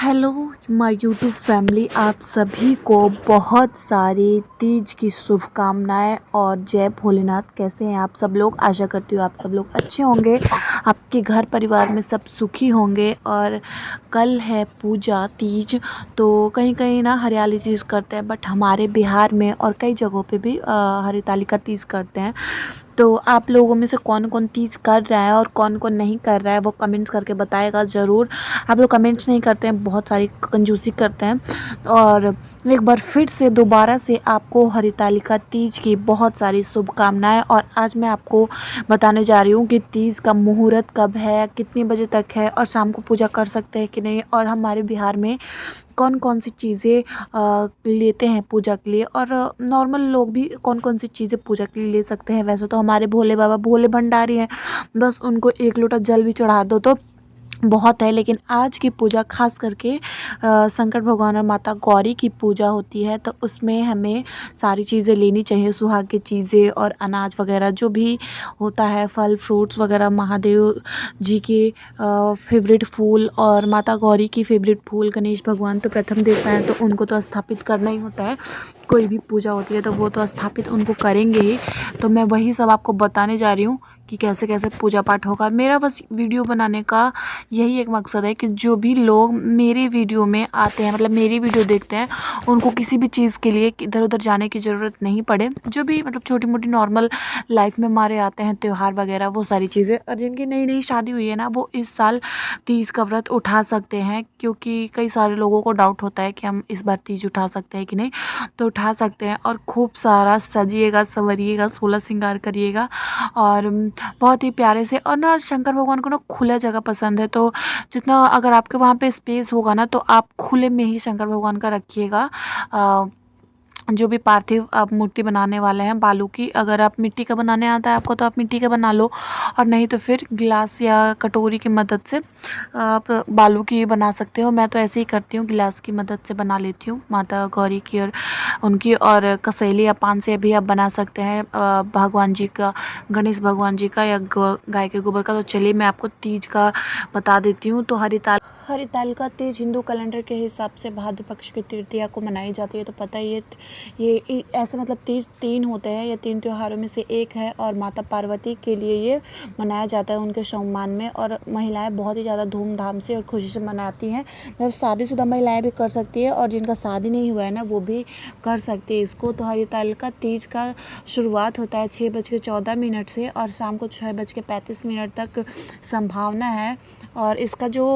Hello my YouTube family, आप सभी को बहुत सारी तीज की शुभकामनाएं और जय भोलेनाथ। कैसे हैं आप सब लोग? आशा करती हूँ आप सब लोग अच्छे होंगे, आपके घर परिवार में सब सुखी होंगे। और कल है पूजा तीज, तो कहीं कहीं ना हरियाली तीज करते हैं, बट हमारे बिहार में और कई जगहों पे भी हरितालिका तीज करते हैं। तो आप लोगों में से कौन कौन तीज कर रहा है और कौन कौन नहीं कर रहा है वो कमेंट्स करके बताएगा ज़रूर। आप लोग कमेंट्स नहीं करते हैं, बहुत सारी कंजूसी करते हैं। और एक बार फिर से दोबारा से आपको हरितालिका तीज की बहुत सारी शुभकामनाएं। और आज मैं आपको बताने जा रही हूँ कि तीज का मुहूर्त कब है, कितने बजे तक है और शाम को पूजा कर सकते हैं कि नहीं, और हमारे बिहार में कौन कौन सी चीज़ें लेते हैं पूजा के लिए, और नॉर्मल लोग भी कौन कौन सी चीज़ें पूजा के लिए ले सकते हैं। वैसे तो हमारे भोले बाबा भोले भंडारी हैं, बस उनको एक लोटा जल भी चढ़ा दो तो बहुत है। लेकिन आज की पूजा खास करके शंकर भगवान और माता गौरी की पूजा होती है, तो उसमें हमें सारी चीज़ें लेनी चाहिए, सुहाग की चीज़ें और अनाज वगैरह जो भी होता है, फल फ्रूट्स वगैरह। महादेव जी के फेवरेट फूल और माता गौरी की फेवरेट फूल, गणेश भगवान तो प्रथम देवता हैं, तो उनको तो स्थापित करना ही होता है। कोई भी पूजा होती है तो वो तो स्थापित उनको करेंगे ही। तो मैं वही सब आपको बताने जा रही हूँ कि कैसे कैसे पूजा पाठ होगा। मेरा बस वीडियो बनाने का यही एक मकसद है कि जो भी लोग मेरे वीडियो में आते हैं, मतलब मेरी वीडियो देखते हैं, उनको किसी भी चीज़ के लिए इधर उधर जाने की ज़रूरत नहीं पड़े। जो भी मतलब छोटी मोटी नॉर्मल लाइफ में हमारे आते हैं त्यौहार वगैरह, वो सारी चीज़ें। और जिनकी नई नई शादी हुई है ना, वो इस साल तीज का व्रत उठा सकते हैं, क्योंकि कई सारे लोगों को डाउट होता है कि हम इस बार तीज उठा सकते हैं कि नहीं। तो उठा सकते हैं और खूब सारा सजिएगा, संवरिएगा, 16 श्रृंगार करिएगा और बहुत ही प्यारे से। और ना शंकर भगवान को ना खुला जगह पसंद है, तो जितना अगर आपके वहाँ पे स्पेस होगा ना, तो आप खुले में ही शंकर भगवान का रखिएगा। जो भी पार्थिव आप मूर्ति बनाने वाले हैं बालू की, अगर आप मिट्टी का बनाने आता है आपको तो आप मिट्टी का बना लो, और नहीं तो फिर गिलास या कटोरी की मदद से आप बालू की बना सकते हो। मैं तो ऐसे ही करती हूँ, गिलास की मदद से बना लेती हूँ माता गौरी की और उनकी। और कसैली या पान से भी आप बना सकते हैं भगवान जी का, गणेश भगवान जी का, या गाय के गोबर का। तो चलिए मैं आपको तीज का बता देती हूँ। तो हरितालिका तीज हिंदू कैलेंडर के हिसाब से भाद्र पक्ष की तृतीया को मनाई जाती है। तो पता ही है, ये ऐसे मतलब तीज 3 होते हैं, ये 3 त्योहारों में से एक है, और माता पार्वती के लिए ये मनाया जाता है, उनके सम्मान में। और महिलाएं बहुत ही ज़्यादा धूमधाम से और खुशी से मनाती हैं। मतलब शादीशुदा महिलाएं भी कर सकती है, और जिनका शादी नहीं हुआ है ना, वो भी कर सकती है इसको। तो हरितालिका तीज का शुरुआत होता है 6:14 से, और शाम को 6:35 तक संभावना है। और इसका जो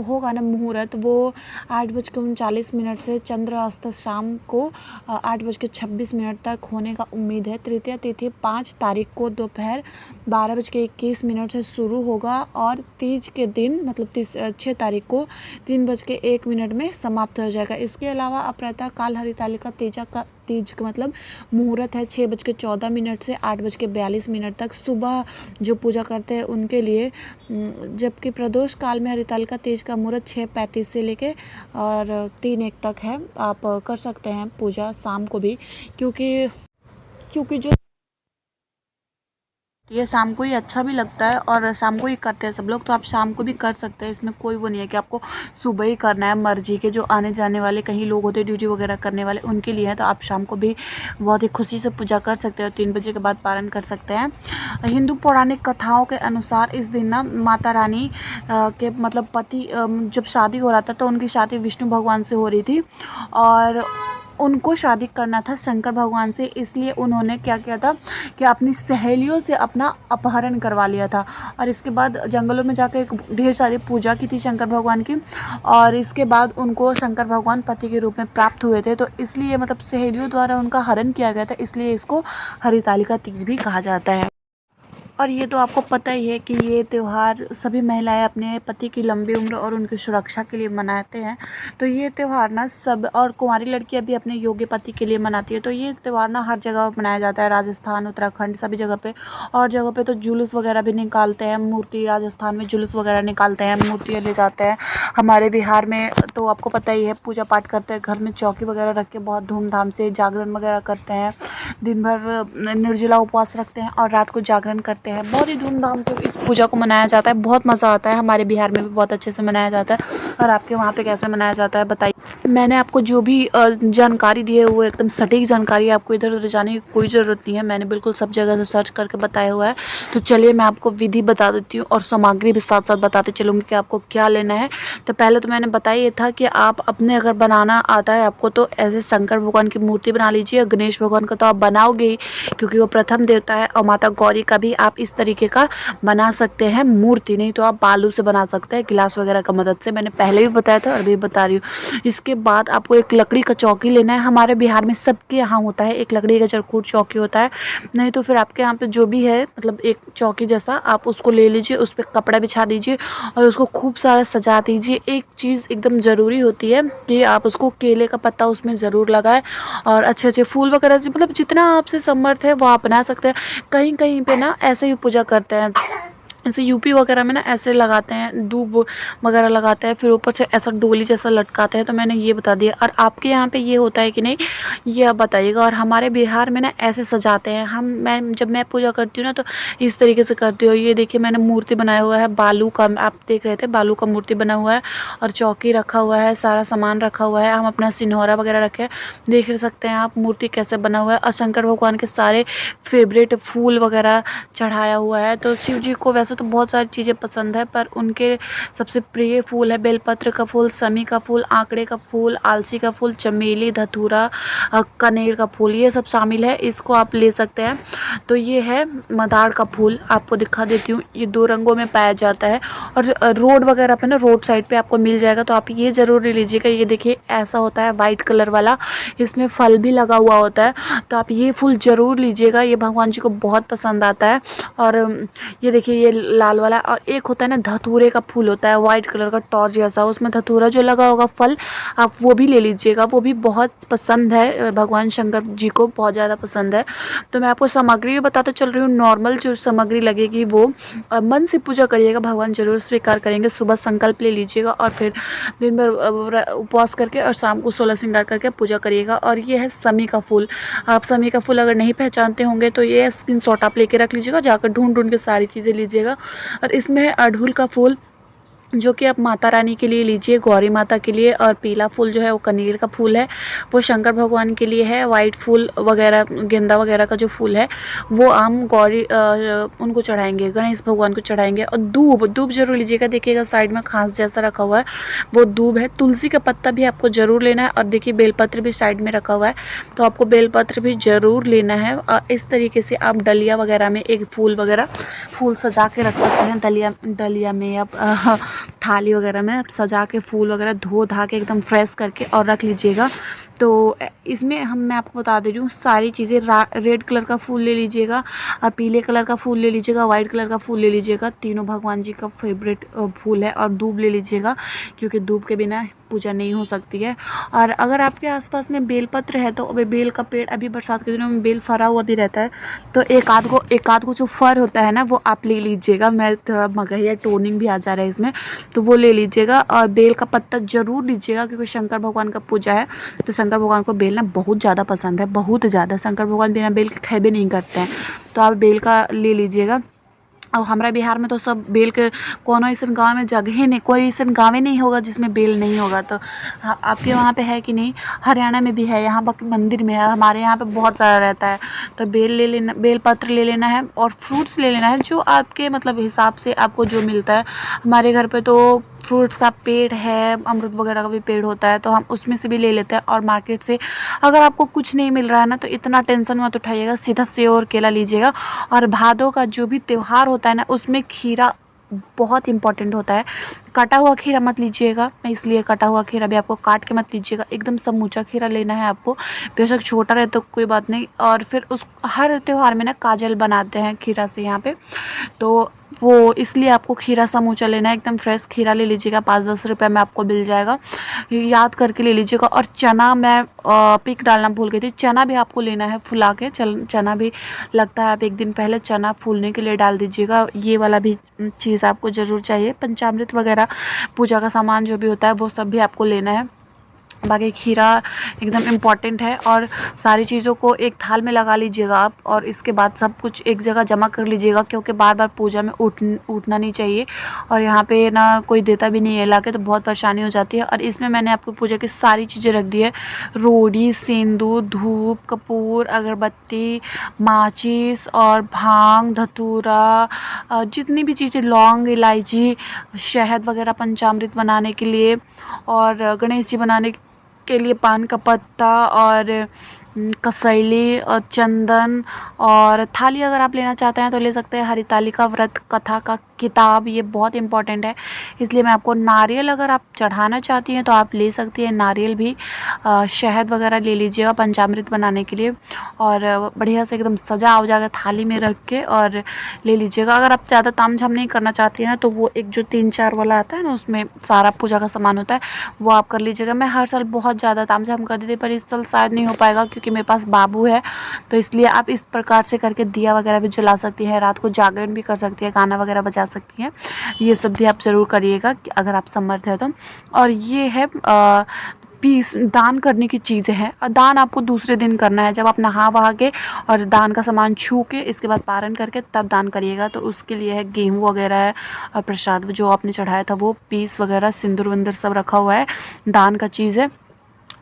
होगा ना मुहूर्त, वो 8:39 से चंद्र अस्त शाम को 8:26 तक होने का उम्मीद है। तृतीया तिथि 5 तारीख को दोपहर 12:21 से शुरू होगा, और तीज के दिन मतलब 6 तारीख को 3:01 में समाप्त हो जाएगा। इसके अलावा अप्रातः काल हरितालिका तीज का मतलब मुहूर्त है 6:14 से 8:42 तक सुबह जो पूजा करते हैं उनके लिए। जबकि प्रदोष काल में हरितालिका तीज का मुहूर्त 6:35 से लेके और 3:01 तक है। आप कर सकते हैं पूजा शाम को भी, क्योंकि जो ये शाम को ही अच्छा भी लगता है, और शाम को ही करते हैं सब लोग। तो आप शाम को भी कर सकते हैं, इसमें कोई वो नहीं है कि आपको सुबह ही करना है। मर्जी के जो आने जाने वाले कहीं लोग होते हैं ड्यूटी वगैरह करने वाले, उनके लिए है। तो आप शाम को भी बहुत ही खुशी से पूजा कर सकते हो, 3 बजे के बाद पारण कर सकते हैं। हिंदू पौराणिक कथाओं के अनुसार इस दिन ना माता रानी के मतलब पति जब शादी हो रहा था, तो उनकी शादी विष्णु भगवान से हो रही थी, और उनको शादी करना था शंकर भगवान से। इसलिए उन्होंने क्या किया था कि अपनी सहेलियों से अपना अपहरण करवा लिया था, और इसके बाद जंगलों में जाकर ढेर सारी पूजा की थी शंकर भगवान की। और इसके बाद उनको शंकर भगवान पति के रूप में प्राप्त हुए थे, तो इसलिए मतलब सहेलियों द्वारा उनका हरण किया गया था, इसलिए इसको हरितालिका तीज भी कहा जाता है। और ये तो आपको पता ही है कि ये त्यौहार सभी महिलाएं अपने पति की लंबी उम्र और उनकी सुरक्षा के लिए मनाते हैं। तो ये त्यौहार ना सब, और कुंवारी लड़कियां भी अपने योग्य पति के लिए मनाती है। तो ये त्यौहार ना हर जगह मनाया जाता है, राजस्थान, उत्तराखंड, सभी जगह पे। और जगह पे तो जुलूस वगैरह भी निकालते हैं, मूर्ति, राजस्थान में जुलूस वगैरह निकालते हैं, मूर्तियाँ ले जाते हैं। हमारे बिहार में तो आपको पता ही है, पूजा पाठ करते हैं, घर में चौकी वगैरह रख के बहुत धूमधाम से जागरण वगैरह करते हैं, दिन भर निर्जला उपवास रखते हैं और रात को जागरण करते हैं। सकते हैं। बहुत ही धूमधाम से इस पूजा को मनाया जाता है, बहुत मज़ा आता है। हमारे बिहार में भी बहुत अच्छे से मनाया जाता है। और आपके वहाँ पे कैसे मनाया जाता है बताइए। मैंने आपको जो भी जानकारी दी है वो एकदम सटीक जानकारी है, आपको इधर उधर जाने की कोई ज़रूरत नहीं है। मैंने बिल्कुल सब जगह से सर्च करके बताया हुआ है। तो चलिए मैं आपको विधि बता देती हूँ और सामग्री भी साथ साथ बताते चलूँगी कि आपको क्या लेना है। तो पहले तो मैंने बताया ये था कि आप अपने अगर बनाना आता है आपको तो ऐसे शंकर भगवान की मूर्ति बना लीजिए। गणेश भगवान का तो आप बनाओगे ही, क्योंकि वो प्रथम देवता है। और माता गौरी का भी आप इस तरीके का बना सकते हैं मूर्ति, नहीं तो आप बालू से बना सकते हैं गिलास वगैरह का मदद से। मैंने पहले भी बताया था और भी बता रही हूँ। इसके बाद आपको एक लकड़ी का चौकी लेना है। हमारे बिहार में सबके यहाँ होता है, एक लकड़ी का चरखूट चौकी होता है। नहीं तो फिर आपके यहाँ पे जो भी है मतलब एक चौकी जैसा आप उसको ले लीजिए, उस पर कपड़ा बिछा दीजिए और उसको खूब सारा सजा दीजिए। एक चीज़ एकदम ज़रूरी होती है कि आप उसको केले का पत्ता उसमें ज़रूर लगाएं और अच्छे अच्छे फूल वगैरह से, मतलब जितना आपसे समर्थ है वो आप बना सकते हैं। कहीं कहीं पे ना ऐसे ही पूजा करते हैं, जैसे यूपी वगैरह में ना ऐसे लगाते हैं, दूब वगैरह लगाते हैं, फिर ऊपर से ऐसा डोली जैसा लटकाते हैं। तो मैंने ये बता दिया। और आपके यहाँ पे ये होता है कि नहीं ये आप बताइएगा। और हमारे बिहार में ना ऐसे सजाते हैं मैं जब मैं पूजा करती हूँ ना तो इस तरीके से करती हूँ। ये देखिए मैंने मूर्ति बनाया हुआ है बालू का, आप देख रहे थे बालू का मूर्ति बना हुआ है और चौकी रखा हुआ है, सारा सामान रखा हुआ है। हम अपना सिन्होरा वगैरह रखे, देख सकते हैं आप मूर्ति कैसे बना हुआ है। और शंकर भगवान के सारे फेवरेट फूल वगैरह चढ़ाया हुआ है। तो शिव जी को वैसे तो बहुत सारी चीज़ें पसंद है, पर उनके सबसे प्रिय फूल है बेलपत्र का फूल, समी का फूल, आंकड़े का फूल, आलसी का फूल, चमेली, धतूरा, कनेर का फूल, ये सब शामिल है। इसको आप ले सकते हैं। तो ये है मदार का फूल, आपको दिखा देती हूँ। ये 2 रंगों में पाया जाता है और रोड वगैरह पे ना रोड साइड पे आपको मिल जाएगा, तो आप ये ज़रूर ले लीजिएगा। ये देखिए ऐसा होता है वाइट कलर वाला, इसमें फल भी लगा हुआ होता है, तो आप ये फूल ज़रूर लीजिएगा। ये भगवान जी को बहुत पसंद आता है। और ये देखिए ये लाल वाला। और एक होता है ना धतूरे का फूल होता है वाइट कलर का टॉर्च जैसा, उसमें धतूरा जो लगा होगा फल, आप वो भी ले लीजिएगा। वो भी बहुत पसंद है भगवान शंकर जी को, बहुत ज़्यादा पसंद है। तो मैं आपको सामग्री भी बताते चल रही हूँ। नॉर्मल जो सामग्री लगेगी वो मन से पूजा करिएगा, भगवान जरूर स्वीकार करेंगे। सुबह संकल्प ले लीजिएगा और फिर दिन भर उपवास करके और शाम को 16 श्रृंगार करके पूजा करिएगा। और ये है समी का फूल। आप समी का फूल अगर नहीं पहचानते होंगे तो ये स्क्रीनशॉट आप लेके रख लीजिएगा, जाकर ढूंढ ढूंढ के सारी चीज़ें लीजिएगा। और इसमें है अड़हुल का फूल, जो कि आप माता रानी के लिए लीजिए, गौरी माता के लिए। और पीला फूल जो है वो कनेर का फूल है, वो शंकर भगवान के लिए है। वाइट फूल वगैरह गेंदा वगैरह का जो फूल है वो हम गौरी उनको चढ़ाएंगे, गणेश भगवान को चढ़ाएंगे। और दूब दूब जरूर लीजिएगा, देखिएगा साइड में खास जैसा रखा हुआ है वो दूब है। तुलसी का पत्ता भी आपको ज़रूर लेना है। और देखिए बेलपत्र भी साइड में रखा हुआ है, तो आपको बेलपत्र भी ज़रूर लेना है। और इस तरीके से आप डलिया वगैरह में एक फूल सजा के रख सकते हैं। डलिया में आप थाली वगैरह में सजा के फूल वगैरह धो धा के एकदम फ्रेश करके और रख लीजिएगा। तो इसमें मैं आपको बता दे रही हूँ सारी चीज़ें। रेड कलर का फूल ले लीजिएगा, पीले कलर का फूल ले लीजिएगा, वाइट कलर का फूल ले लीजिएगा, तीनों भगवान जी का फेवरेट फूल है। और दूब ले लीजिएगा, क्योंकि दूब के बिना पूजा नहीं हो सकती है। और अगर आपके आसपास में बेलपत्र है तो बेल का पेड़, अभी बरसात के दिनों में बेल फरा हुआ भी रहता है, तो एक आध को जो फर होता है ना वो आप ले लीजिएगा। मैं थोड़ा मगहिया टोनिंग भी आ जा रहा है इसमें, तो वो ले लीजिएगा। और बेल का पत्ता ज़रूर लीजिएगा, क्योंकि शंकर भगवान का पूजा है, तो शंकर भगवान को बेल ना बहुत ज़्यादा पसंद है, बहुत ज़्यादा। शंकर भगवान बिना बेल के खैबे नहीं करते हैं, तो आप बेल का ले लीजिएगा। और हमारे बिहार में तो सब बेल के कोनो ऐसा गाँव में जगह नहीं, कोई ऐसा गाँव नहीं होगा जिसमें बेल नहीं होगा। तो आपके वहाँ पे है कि नहीं? हरियाणा में भी है, यहाँ पर मंदिर में है, हमारे यहाँ पे बहुत सारा रहता है। तो बेल ले लेना, बेल पत्र ले लेना है और फ्रूट्स ले लेना है, जो आपके मतलब हिसाब से आपको जो मिलता है। हमारे घर पे तो फ्रूट्स का पेड़ है, अमरूद वगैरह का भी पेड़ होता है, तो हम उसमें से भी ले लेते हैं। और मार्केट से अगर आपको कुछ नहीं मिल रहा है ना तो इतना टेंशन मत उठाइएगा, सीधा सेव और केला लीजिएगा। और भादों का जो भी त्यौहार होता है ना उसमें खीरा बहुत इंपॉर्टेंट होता है। कटा हुआ खीरा मत लीजिएगा, मैं इसलिए कटा हुआ खीरा भी आपको काट के मत लीजिएगा, एकदम समूचा खीरा लेना है आपको, बेशक छोटा रहे तो कोई बात नहीं। और फिर उस हर त्यौहार में ना काजल बनाते हैं खीरा से यहाँ पे, तो वो इसलिए आपको खीरा समूचा लेना है। एकदम फ्रेश खीरा ले लीजिएगा, 5-10 रुपये में आपको मिल जाएगा, याद करके ले लीजिएगा। और चना, मैं पिक डालना भूल गई थी, चना भी आपको लेना है फुला के। चना भी लगता है, आप एक दिन पहले चना फूलने के लिए डाल दीजिएगा। ये वाला भी चीज़ आपको ज़रूर चाहिए। पंचामृत वगैरह पूजा का सामान जो भी होता है वो सब भी आपको लेना है। बाकी खीरा एकदम इम्पॉर्टेंट है। और सारी चीज़ों को एक थाल में लगा लीजिएगा आप, और इसके बाद सब कुछ एक जगह जमा कर लीजिएगा, क्योंकि बार बार पूजा में उठना नहीं चाहिए। और यहाँ पे ना कोई देता भी नहीं है ला के, तो बहुत परेशानी हो जाती है। और इसमें मैंने आपको पूजा की सारी चीज़ें रख दी है, रोड़ी, सिंदूर, धूप, कपूर, अगरबत्ती, माचिस और भांग, धतूरा, जितनी भी चीज़ें, लौंग, इलायची, शहद वगैरह पंचामृत बनाने के लिए, और गणेश जी बनाने के लिए पान का पत्ता, और कसैली और चंदन, और थाली अगर आप लेना चाहते हैं तो ले सकते हैं। हरितालिका व्रत कथा का किताब, ये बहुत इंपॉर्टेंट है, इसलिए मैं आपको नारियल अगर आप चढ़ाना चाहती हैं तो आप ले सकती हैं, नारियल भी। शहद वगैरह ले लीजिएगा पंचामृत बनाने के लिए, और बढ़िया से एकदम सजा हो जाएगा थाली में रख के, और ले लीजिएगा। अगर आप ज़्यादा तामझाम नहीं करना चाहती हैं तो वो एक जो 3-4 वाला आता है ना, उसमें सारा पूजा का सामान होता है, वो आप कर लीजिएगा। मैं हर साल बहुत ज़्यादा तामझाम कर देती, पर इस साल शायद नहीं हो पाएगा क्योंकि मेरे पास बाबू है, तो इसलिए आप इस प्रकार से करके दिया वगैरह भी जला सकती है, रात को जागरण भी कर सकती है, गाना वगैरह बजा सकती हैं। ये सब भी आप ज़रूर करिएगा अगर आप समर्थ है तो। और ये है पीस दान करने की चीज़ें हैं, और दान आपको दूसरे दिन करना है, जब आप नहा वहा के और दान का सामान छू के इसके बाद पारण करके तब दान करिएगा। तो उसके लिए है गेहूँ वगैरह है, और प्रसाद जो आपने चढ़ाया था वो पीस वगैरह, सिंदूर विंदूर सब रखा हुआ है, दान का चीज़ है।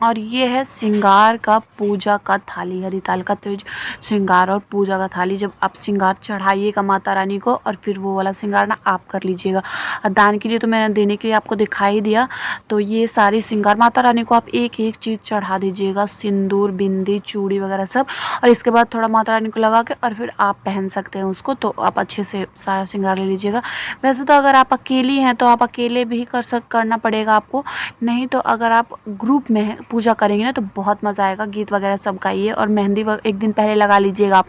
और ये है श्रृंगार का पूजा का थाली, हरिताल का तेज श्रृंगार और पूजा का थाली। जब आप श्रृंगार चढ़ाइएगा माता रानी को, और फिर वो वाला श्रृंगार ना आप कर लीजिएगा। और दान के लिए तो मैंने देने के लिए आपको दिखाई दिया, तो ये सारी श्रृंगार माता रानी को आप एक एक चीज़ चढ़ा दीजिएगा, सिंदूर, बिंदी, चूड़ी वगैरह सब। और इसके बाद थोड़ा माता रानी को लगा के और फिर आप पहन सकते हैं उसको, तो आप अच्छे से सारा श्रृंगार ले लीजिएगा। वैसे तो अगर आप अकेली हैं तो आप अकेले भी करना पड़ेगा आपको, नहीं तो अगर आप ग्रुप में हैं पूजा करेंगे ना तो बहुत मज़ा आएगा। गीत वगैरह सब गाइए, और मेहंदी एक दिन पहले लगा लीजिएगा आप,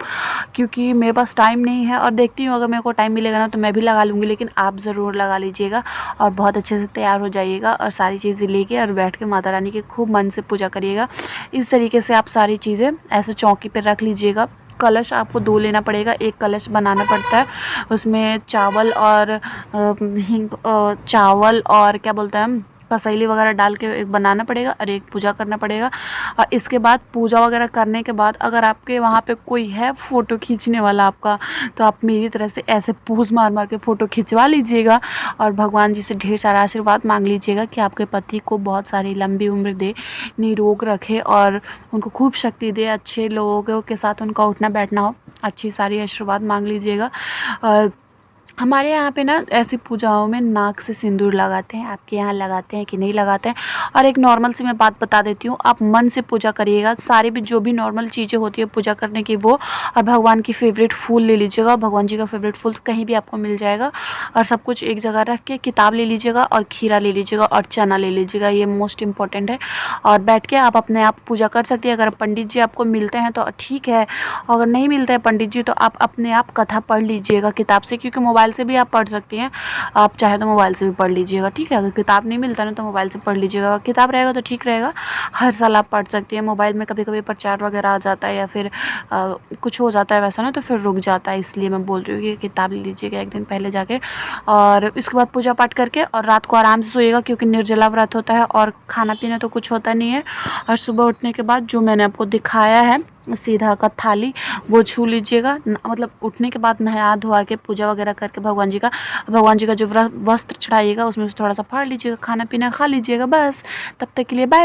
क्योंकि मेरे पास टाइम नहीं है, और देखती हूँ अगर मेरे को टाइम मिलेगा ना तो मैं भी लगा लूँगी, लेकिन आप ज़रूर लगा लीजिएगा और बहुत अच्छे से तैयार हो जाइएगा, और सारी चीज़ें लेके और बैठ के माता रानी की खूब मन से पूजा करिएगा। इस तरीके से आप सारी चीज़ें ऐसे चौकी पर रख लीजिएगा। कलश आपको 2 लेना पड़ेगा, एक कलश बनाना पड़ता है, उसमें चावल और चावल और क्या बोलते हैं कसैली वगैरह डाल के एक बनाना पड़ेगा, और एक पूजा करना पड़ेगा। और इसके बाद पूजा वगैरह करने के बाद अगर आपके वहाँ पे कोई है फ़ोटो खींचने वाला आपका, तो आप मेरी तरह से ऐसे पोज मार मार के फ़ोटो खिंचवा लीजिएगा, और भगवान जी से ढेर सारा आशीर्वाद मांग लीजिएगा कि आपके पति को बहुत सारी लंबी उम्र दे, निरोग रखे, और उनको खूब शक्ति दे, अच्छे लोगों के साथ उनका उठना बैठना हो, अच्छी सारी आशीर्वाद मांग लीजिएगा। हमारे यहाँ पे ना ऐसी पूजाओं में नाक से सिंदूर लगाते हैं, आपके यहाँ लगाते हैं कि नहीं लगाते हैं। और एक नॉर्मल सी मैं बात बता देती हूँ, आप मन से पूजा करिएगा, सारी भी जो भी नॉर्मल चीज़ें होती है पूजा करने की वो, और भगवान की फेवरेट फूल ले लीजिएगा, भगवान जी का फेवरेट फूल कहीं भी आपको मिल जाएगा, और सब कुछ एक जगह रख के किताब ले लीजिएगा, और खीरा ले लीजिएगा, और चना ले लीजिएगा, ये मोस्ट इंपॉर्टेंट है। और बैठ के आप अपने आप पूजा कर सकती है। अगर पंडित जी आपको मिलते हैं तो ठीक है, अगर नहीं मिलते हैं पंडित जी तो आप अपने आप कथा पढ़ लीजिएगा किताब से, क्योंकि मोबाइल से भी आप पढ़ सकती हैं, आप चाहे तो मोबाइल से भी पढ़ लीजिएगा, ठीक है। अगर किताब नहीं मिलता ना तो मोबाइल से पढ़ लीजिएगा, किताब रहेगा तो ठीक रहेगा, हर साल आप पढ़ सकती हैं। मोबाइल में कभी कभी प्रचार वगैरह आ जाता है, या फिर कुछ हो जाता है वैसा ना, तो फिर रुक जाता है, इसलिए मैं बोल रही हूँ कि किताब ले लीजिएगा एक दिन पहले जाके। और इसके बाद पूजा पाठ करके और रात को आराम से सोइएगा, क्योंकि निर्जला व्रत होता है और खाना पीना तो कुछ होता नहीं है। और सुबह उठने के बाद जो मैंने आपको दिखाया है सीधा का थाली, वो छू लीजिएगा, मतलब उठने के बाद नहा धोआ के पूजा वगैरह करके भगवान जी का जो वस्त्र चढ़ाइएगा उसमें से थोड़ा सा फाड़ लीजिएगा, खाना पीना खा लीजिएगा, बस। तब तक के लिए बाय।